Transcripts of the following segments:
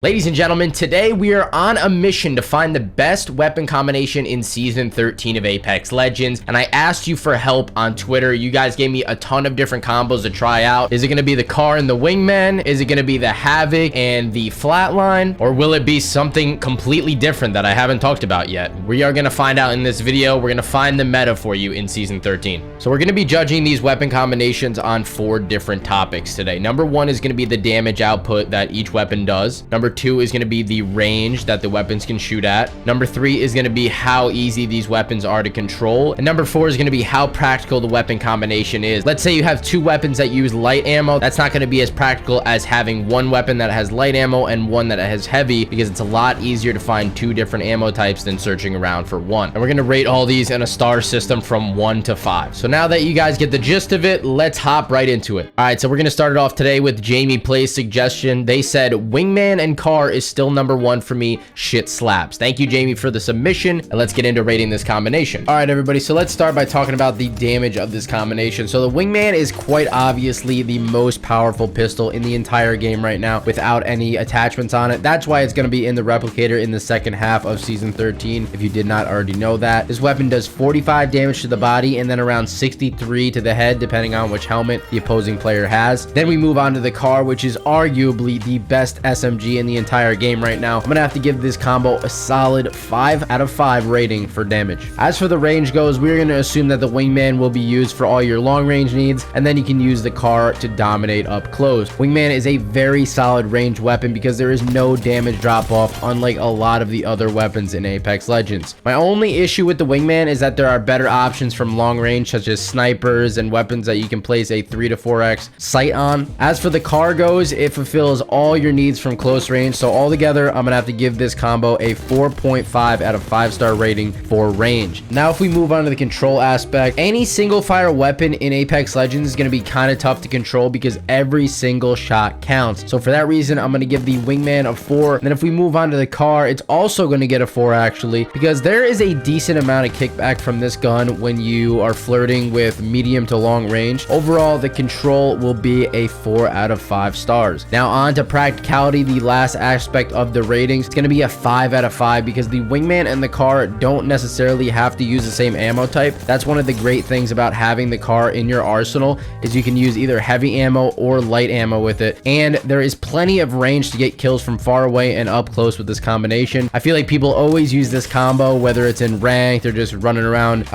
Ladies and gentlemen, today we are on a mission to find the best weapon combination in Season 13 of Apex Legends, and I asked you for help on Twitter. You guys gave me a ton of different combos to try out. Is it going to be the CAR and the Wingman? Is it going to be the Havoc and the Flatline? Or will it be something completely different that I haven't talked about yet? We are going to find out in this video. We're going to find the meta for you in Season 13. So we're going to be judging these weapon combinations on 4 different topics today. Number 1 is going to be the damage output that each weapon does. Number 2 is going to be the range that the weapons can shoot at. Number 3 is going to be how easy these weapons are to control. And number 4 is going to be how practical the weapon combination is. Let's say you have 2 weapons that use light ammo. That's not going to be as practical as having one weapon that has light ammo and one that has heavy, because it's a lot easier to find 2 different ammo types than searching around for one. And we're going to rate all these in a star system from 1 to 5. So now that you guys get the gist of it, let's hop right into it. All right, so we're going to start it off today with Jamie Play's suggestion. They said Wingman and CAR is still number 1 for me. Shit slaps. Thank you, Jamie, for the submission, and let's get into rating this combination. All right, everybody, so let's start by talking about the damage of this combination. So the Wingman is quite obviously the most powerful pistol in the entire game right now without any attachments on it. That's why it's going to be in the replicator in the second half of Season 13, if you did not already know that. This weapon does 45 damage to the body and then around 63 to the head, depending on which helmet the opposing player has. Then we move on to the CAR, which is arguably the best SMG in the entire game right now. I'm gonna have to give this combo a solid 5 out of 5 rating for damage. As for the range goes, we're gonna assume that the Wingman will be used for all your long range needs, and then you can use the CAR to dominate up close. Wingman is a very solid range weapon because there is no damage drop off, unlike a lot of the other weapons in Apex Legends. My only issue with the Wingman is that there are better options from long range, such as snipers and weapons that you can place a 3 to 4x sight on. As for the CAR goes, it fulfills all your needs from close range, so altogether I'm gonna have to give this combo a 4.5 out of 5-star rating for range. Now if we move on to the control aspect, any single fire weapon in Apex Legends is gonna be kind of tough to control because every single shot counts. So for that reason, I'm gonna give the Wingman a 4. And then if we move on to the CAR, it's also gonna get a 4 actually, because there is a decent amount of kickback from this gun when you are flirting with medium to long range. Overall, the control will be a 4 out of 5 stars. Now on to practicality, the last aspect of the ratings. It's going to be a 5 out of 5 because the Wingman and the CAR don't necessarily have to use the same ammo type. That's one of the great things about having the CAR in your arsenal, is you can use either heavy ammo or light ammo with it, and there is plenty of range to get kills from far away and up close with this combination. I feel like people always use this combo, whether it's in ranked or just running around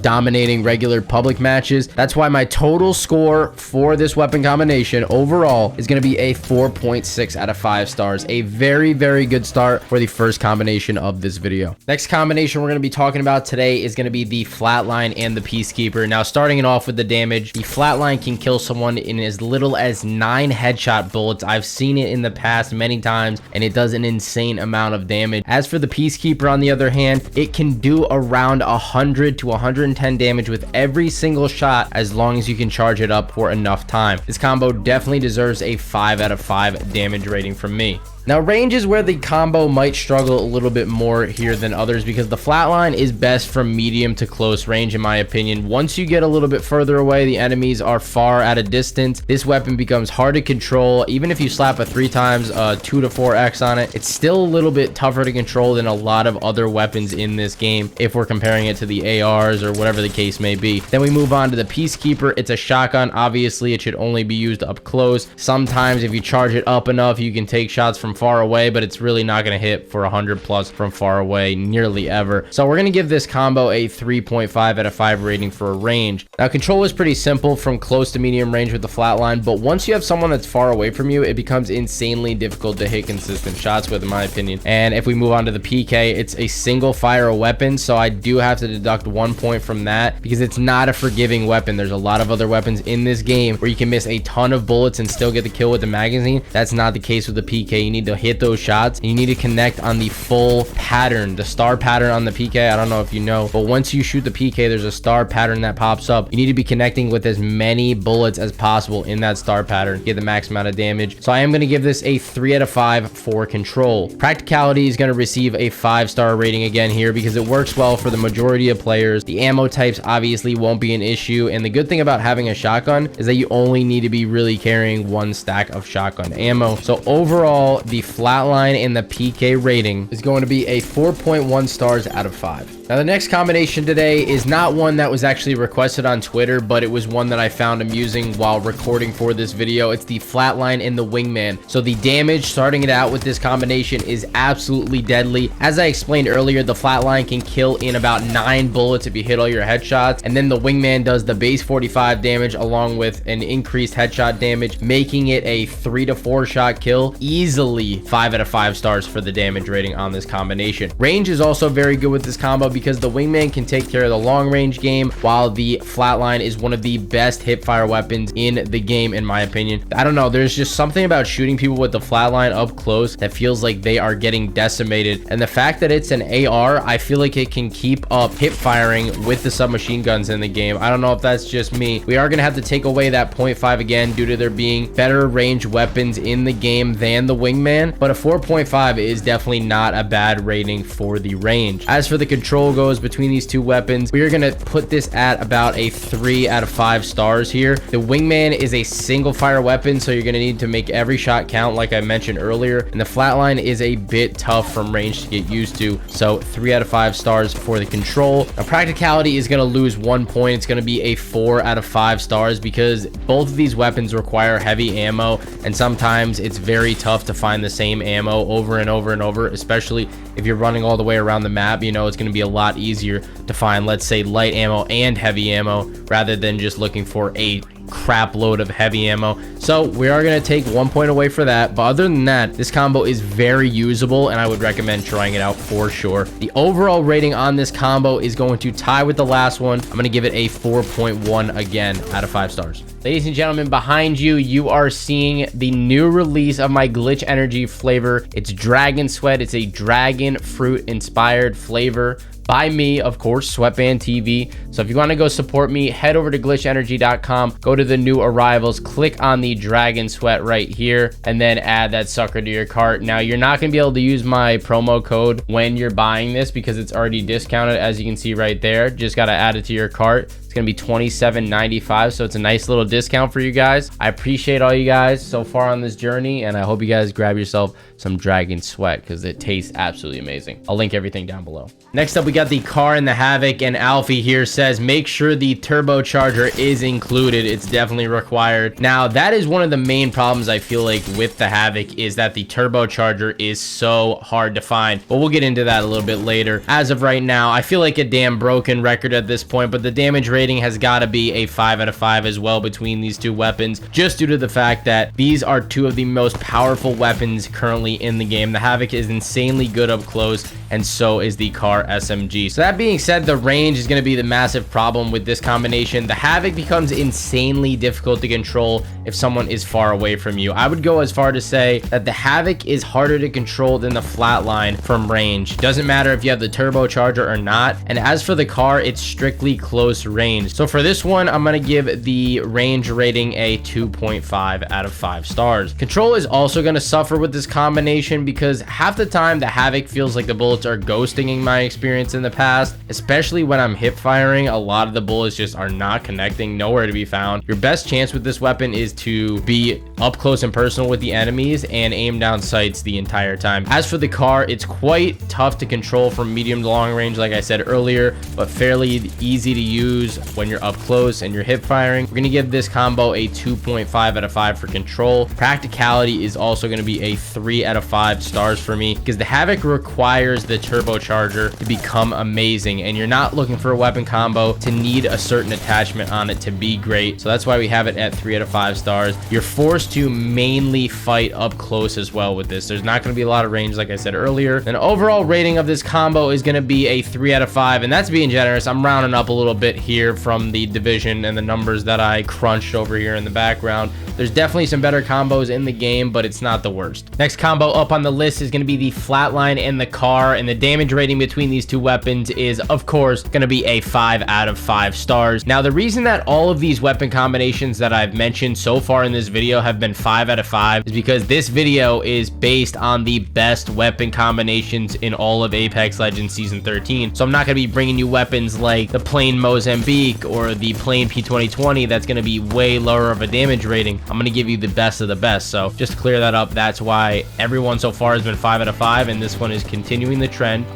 dominating regular public matches. That's why my total score for this weapon combination overall is going to be a 4.6 out of 5 stars. A very, very good start for the first combination of this video. Next combination we're going to be talking about today is going to be the Flatline and the Peacekeeper. Now, starting it off with the damage, the Flatline can kill someone in as little as 9 headshot bullets. I've seen it in the past many times, and it does an insane amount of damage. As for the Peacekeeper, on the other hand, it can do around 100 to 110 damage with every single shot, as long as you can charge it up for enough time. This combo definitely deserves a 5 out of 5 damage rating from me. Now, range is where the combo might struggle a little bit more here than others, because the Flatline is best from medium to close range, in my opinion. Once you get a little bit further away, the enemies are far at a distance. This weapon becomes hard to control. Even if you slap a 3 times 2 to 4x on it, it's still a little bit tougher to control than a lot of other weapons in this game, if we're comparing it to the ARs or whatever the case may be. Then we move on to the Peacekeeper. It's a shotgun. Obviously, it should only be used up close. Sometimes if you charge it up enough, you can take shots from far away, but it's really not going to hit for 100 plus from far away nearly ever. So we're going to give this combo a 3.5 out of 5 rating for a range. Now, control is pretty simple from close to medium range with the Flatline, but once you have someone that's far away from you, it becomes insanely difficult to hit consistent shots with, in my opinion. And if we move on to the PK, it's a single fire weapon, so I do have to deduct 1 point from that because it's not a forgiving weapon. There's a lot of other weapons in this game where you can miss a ton of bullets and still get the kill with the magazine. That's not the case with the PK. You need to hit those shots, and you need to connect on the full pattern, the star pattern on the PK. I don't know if you know, but once you shoot the PK, there's a star pattern that pops up. You need to be connecting with as many bullets as possible in that star pattern, get the max amount of damage. So I am going to give this a 3 out of 5 for control. Practicality is going to receive a 5-star rating again here because it works well for the majority of players. The ammo types obviously won't be an issue, and the good thing about having a shotgun is that you only need to be really carrying 1 stack of shotgun ammo. So overall, the Flatline and the PK rating is going to be a 4.1 stars out of 5. Now, the next combination today is not one that was actually requested on Twitter, but it was one that I found amusing while recording for this video. It's the Flatline and the Wingman. So the damage starting it out with this combination is absolutely deadly. As I explained earlier, the Flatline can kill in about 9 bullets if you hit all your headshots, and then the Wingman does the base 45 damage along with an increased headshot damage, making it a 3 to 4 shot kill. Easily 5 out of 5 stars for the damage rating on this combination. Range is also very good with this combo because the Wingman can take care of the long range game, while the Flatline is one of the best hip fire weapons in the game, in my opinion. I don't know, there's just something about shooting people with the Flatline up close that feels like they are getting decimated, and the fact that it's an AR, I feel like it can keep up hip firing with the submachine guns in the game. I don't know if that's just me. We are gonna have to take away that 0.5 again due to there being better range weapons in the game than the Wingman, but a 4.5 is definitely not a bad rating for the range. As for the control goes between these two weapons, we are going to put this at about a 3 out of 5 stars here. The Wingman is a single fire weapon, so you're going to need to make every shot count like I mentioned earlier, and the Flatline is a bit tough from range to get used to, so 3 out of 5 stars for the control. Now, practicality is going to lose 1 point. It's going to be a 4 out of 5 stars because both of these weapons require heavy ammo, and sometimes it's very tough to find the same ammo over and over and over, especially if you're running all the way around the map. You know, it's going to be a lot easier to find, let's say, light ammo and heavy ammo rather than just looking for a crap load of heavy ammo. So we are going to take 1 point away for that, but other than that, this combo is very usable and I would recommend trying it out for sure. The overall rating on this combo is going to tie with the last one. I'm going to give it a 4.1 again out of 5 stars. Ladies and gentlemen, behind you, you are seeing the new release of my Glitch Energy flavor. It's Dragon Sweat. It's a dragon fruit inspired flavor by me, of course, Sweatband TV. So if you want to go support me, head over to glitchenergy.com, go to the new arrivals, click on the Dragon Sweat right here, and then add that sucker to your cart. Now, you're not going to be able to use my promo code when you're buying this because it's already discounted, as you can see right there. Just got to add it to your cart. It's going to be $27.95, so it's a nice little discount for you guys. I appreciate all you guys so far on this journey, and I hope you guys grab yourself some Dragon Sweat because it tastes absolutely amazing. I'll link everything down below. Next up, we got the CAR and the Havoc, and Alfie here says make sure the turbocharger is included. It's definitely required. Now, that is one of the main problems I feel like with the Havoc, is that the turbocharger is so hard to find, but we'll get into that a little bit later. As of right now, I feel like a damn broken record at this point, but the damage rating has got to be a 5 out of 5 as well between these two weapons, just due to the fact that these are two of the most powerful weapons currently in the game. The Havoc is insanely good up close, and so is the CAR SMG. So that being said, the range is going to be the massive problem with this combination. The Havoc becomes insanely difficult to control if someone is far away from you. I would go as far to say that the Havoc is harder to control than the Flatline from range. Doesn't matter if you have the turbocharger or not. And as for the CAR, it's strictly close range. So for this one, I'm going to give the range rating a 2.5 out of 5 stars. Control is also going to suffer with this combination because half the time the Havoc feels like the bullets are ghosting in my experience in the past, especially when I'm hip firing. A lot of the bullets just are not connecting, nowhere to be found. Your best chance with this weapon is to be up close and personal with the enemies and aim down sights the entire time. As for the CAR, it's quite tough to control from medium to long range, like I said earlier, but fairly easy to use when you're up close and you're hip firing. We're going to give this combo a 2.5 out of 5 for control. Practicality is also going to be a 3 out of 5 stars for me because the Havoc requires the turbocharger to become amazing, and you're not looking for a weapon combo to need a certain attachment on it to be great. So that's why we have it at 3 out of 5 stars. You're forced to mainly fight up close as well with this. There's not going to be a lot of range, like I said earlier. An overall rating of this combo is going to be a 3 out of 5, and that's being generous. I'm rounding up a little bit here from the division and the numbers that I crunched over here in the background. There's definitely some better combos in the game, but it's not the worst. Next combo up on the list is going to be the Flatline and the CAR, and the damage rating between these two weapons is, of course, going to be a 5 out of 5 stars. Now, the reason that all of these weapon combinations that I've mentioned so far in this video have I've been 5 out of 5 is because this video is based on the best weapon combinations in all of Apex Legends Season 13. So I'm not going to be bringing you weapons like the plain Mozambique or the plain P2020 that's going to be way lower of a damage rating. I'm going to give you the best of the best. So just to clear that up, that's why everyone so far has been 5 out of 5, and this one is continuing the trend.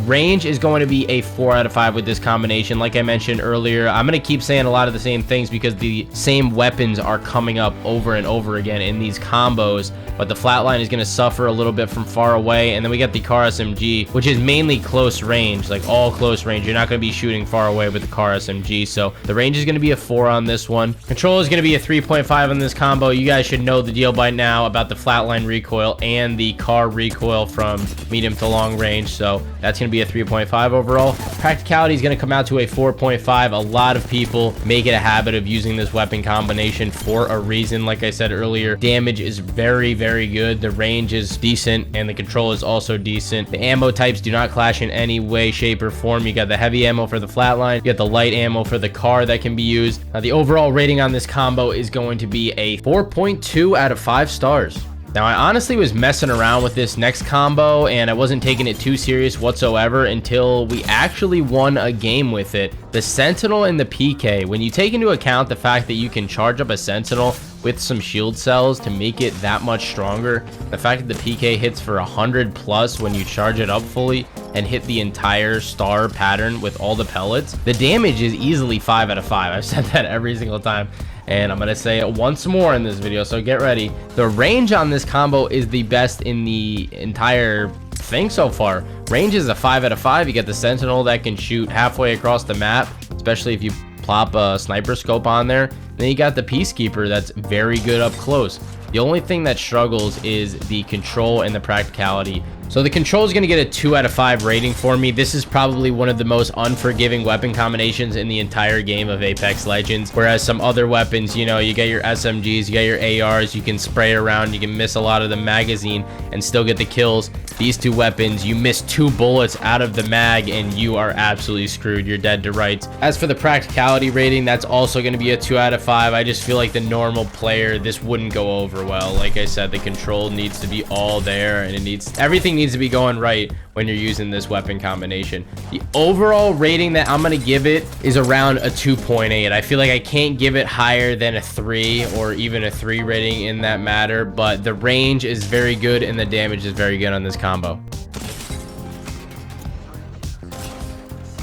Range is going to be a 4 out of 5 with this combination. Like I mentioned earlier, I'm going to keep saying a lot of the same things because the same weapons are coming up over and over again in these combos, but the Flatline is going to suffer a little bit from far away, and then we got the CAR SMG, which is mainly close range, like all close range. You're not going to be shooting far away with the CAR SMG, so the range is going to be a 4 on this one. Control is going to be a 3.5 on this combo. You guys should know the deal by now about the Flatline recoil and the CAR recoil from medium to long range, so that's going to be a 3.5 overall. Practicality is going to come out to a 4.5. A lot of people make it a habit of using this weapon combination for a reason. Like I said earlier, damage is very, very good. The range is decent, and the control is also decent. The ammo types do not clash in any way, shape, or form. You got the heavy ammo for the Flatline. You got the light ammo for the CAR that can be used. Now, the overall rating on this combo is going to be a 4.2 out of 5 stars. Now, I honestly was messing around with this next combo, and I wasn't taking it too serious whatsoever until we actually won a game with it. The Sentinel and the PK, when you take into account the fact that you can charge up a Sentinel with some shield cells to make it that much stronger, the fact that the PK hits for 100 plus when you charge it up fully and hit the entire star pattern with all the pellets, the damage is easily 5 out of 5. I've said that every single time, and I'm going to say it once more in this video, so get ready. The range on this combo is the best in the entire thing so far. Range is a 5 out of 5. You get the Sentinel that can shoot halfway across the map, especially if you plop a sniper scope on there. Then you got the Peacekeeper that's very good up close. The only thing that struggles is the control and the practicality. So the control is going to get a 2 out of 5 rating for me. This is probably one of the most unforgiving weapon combinations in the entire game of Apex Legends. Whereas some other weapons, you know, you get your SMGs, you get your ARs, you can spray around, you can miss a lot of the magazine and still get the kills. These two weapons, you miss 2 bullets out of the mag and you are absolutely screwed. You're dead to rights. As for the practicality rating, that's also going to be a 2 out of 5. I just feel like the normal player, this wouldn't go over well. Like I said, the control needs to be all there, and everything needs to be going right when you're using this weapon combination. The overall rating that I'm going to give it is around a 2.8. I feel like I can't give it higher than a 3 or even a 3 rating in that matter, but the range is very good and the damage is very good on this combo.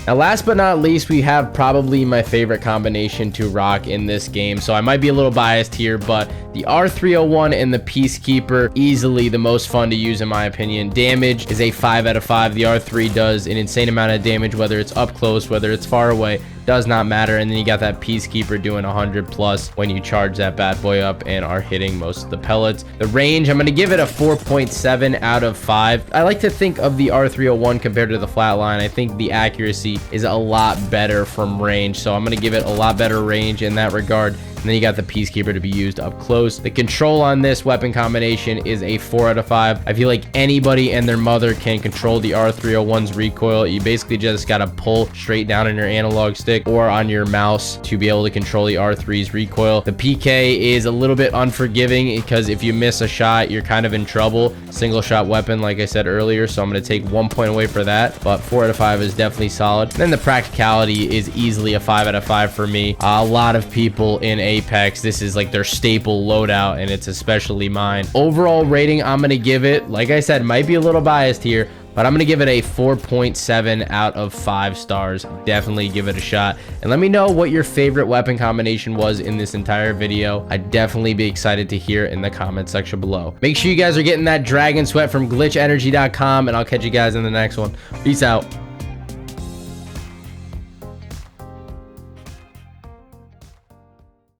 Now, last but not least, we have probably my favorite combination to rock in this game. So I might be a little biased here, but the R301 and the Peacekeeper, easily the most fun to use in my opinion. Damage is a 5 out of 5. The R3 does an insane amount of damage, whether it's up close, whether it's far away. Does not matter. And then you got that Peacekeeper doing 100 plus when you charge that bad boy up and are hitting most of the pellets. The range, I'm going to give it a 4.7 out of 5. I like to think of the R301 compared to the Flatline. I think the accuracy is a lot better from range, so I'm going to give it a lot better range in that regard. And then you got the Peacekeeper to be used up close. The control on this weapon combination is a 4 out of 5. I feel like anybody and their mother can control the R301's recoil. You basically just got to pull straight down on your analog stick or on your mouse to be able to control the R3's recoil. The PK is a little bit unforgiving because if you miss a shot, you're kind of in trouble. Single shot weapon, like I said earlier, so I'm going to take 1 point away for that, but 4 out of 5 is definitely solid. And then the practicality is easily a 5 out of 5 for me. A lot of people in Apex, this is like their staple loadout, and it's especially mine. Overall rating, I'm going to give it, like I said, might be a little biased here, but I'm going to give it a 4.7 out of 5 stars. Definitely give it a shot. And let me know what your favorite weapon combination was in this entire video. I'd definitely be excited to hear in the comment section below. Make sure you guys are getting that dragon sweat from glitchenergy.com, and I'll catch you guys in the next one. Peace out.